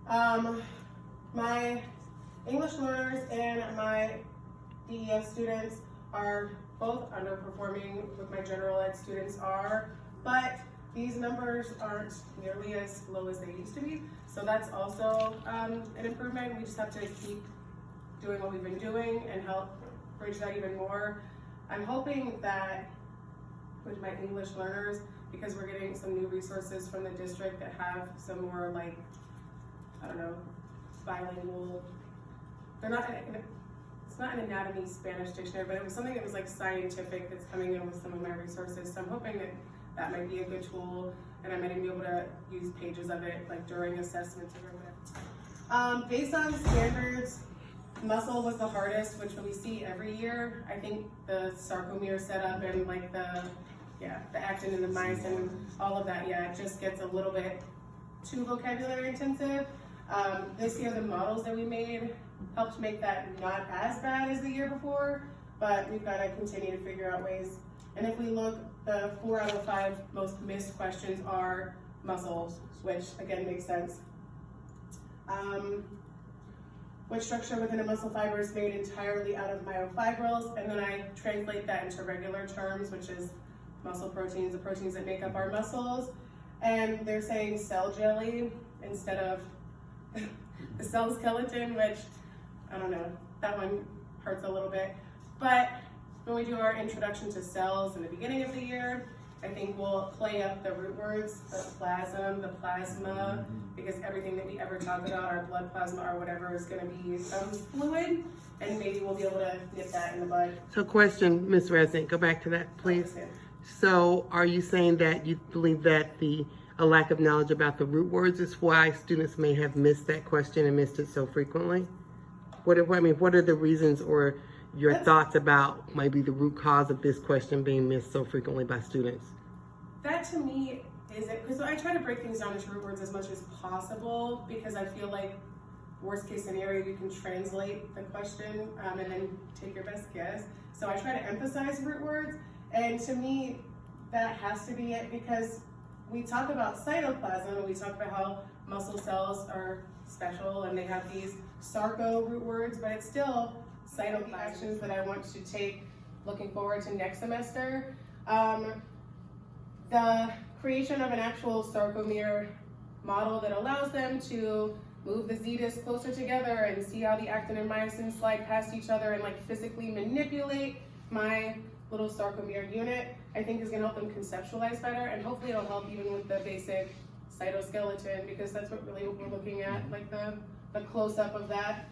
My English learners and my DES students are both underperforming what my general ed students are, but these numbers aren't nearly as low as they used to be. So that's also an improvement. We just have to keep doing what we've been doing and help bridge that even more. I'm hoping that with my English learners, because we're getting some new resources from the district that have some more like, I don't know, bilingual, it's not an anatomy Spanish dictionary, but it was something that was like scientific that's coming in with some of my resources. So I'm hoping that that might be a good tool, and I might be able to use pages of it like during assessments or whatever. Based on standards, muscle was the hardest, which we see every year. I think the sarcomere setup and like the actin and the myosin, all of that, it just gets a little bit too vocabulary intensive. This year, the models that we made helped make that not as bad as the year before, but we've got to continue to figure out ways. And if we look, the 4 out of 5 most missed questions are muscles, which again makes sense. Which structure within a muscle fiber is made entirely out of myofibrils? And then I translate that into regular terms, which is muscle proteins, the proteins that make up our muscles. And they're saying cell jelly instead of the cell skeleton, which I don't know, that one hurts a little bit. But when we do our introduction to cells in the beginning of the year, I think we'll play up the root words, the plasm, the plasma, because everything that we ever talk about, our blood plasma or whatever, is gonna be some fluid, and maybe we'll be able to nip that in the bud. So question, Ms. Resnick, go back to that, please. So are you saying that you believe that a lack of knowledge about the root words is why students may have missed that question and missed it so frequently? What are the reasons or your thoughts about maybe the root cause of this question being missed so frequently by students? That to me is it, because I try to break things down into root words as much as possible, because I feel like worst case scenario, you can translate the question and then take your best guess. So I try to emphasize root words, and to me, that has to be it, because we talk about cytoplasm and we talk about how muscle cells are special and they have these sarco root words, but it's still cytoplasm. Actions that I want to take looking forward to next semester. The creation of an actual sarcomere model that allows them to move the zetas closer together and see how the actin and myosin slide past each other and like physically manipulate my little sarcomere unit, I think is gonna help them conceptualize better, and hopefully it'll help even with the basic cytoskeleton, because that's what we're looking at, like the close-up of that.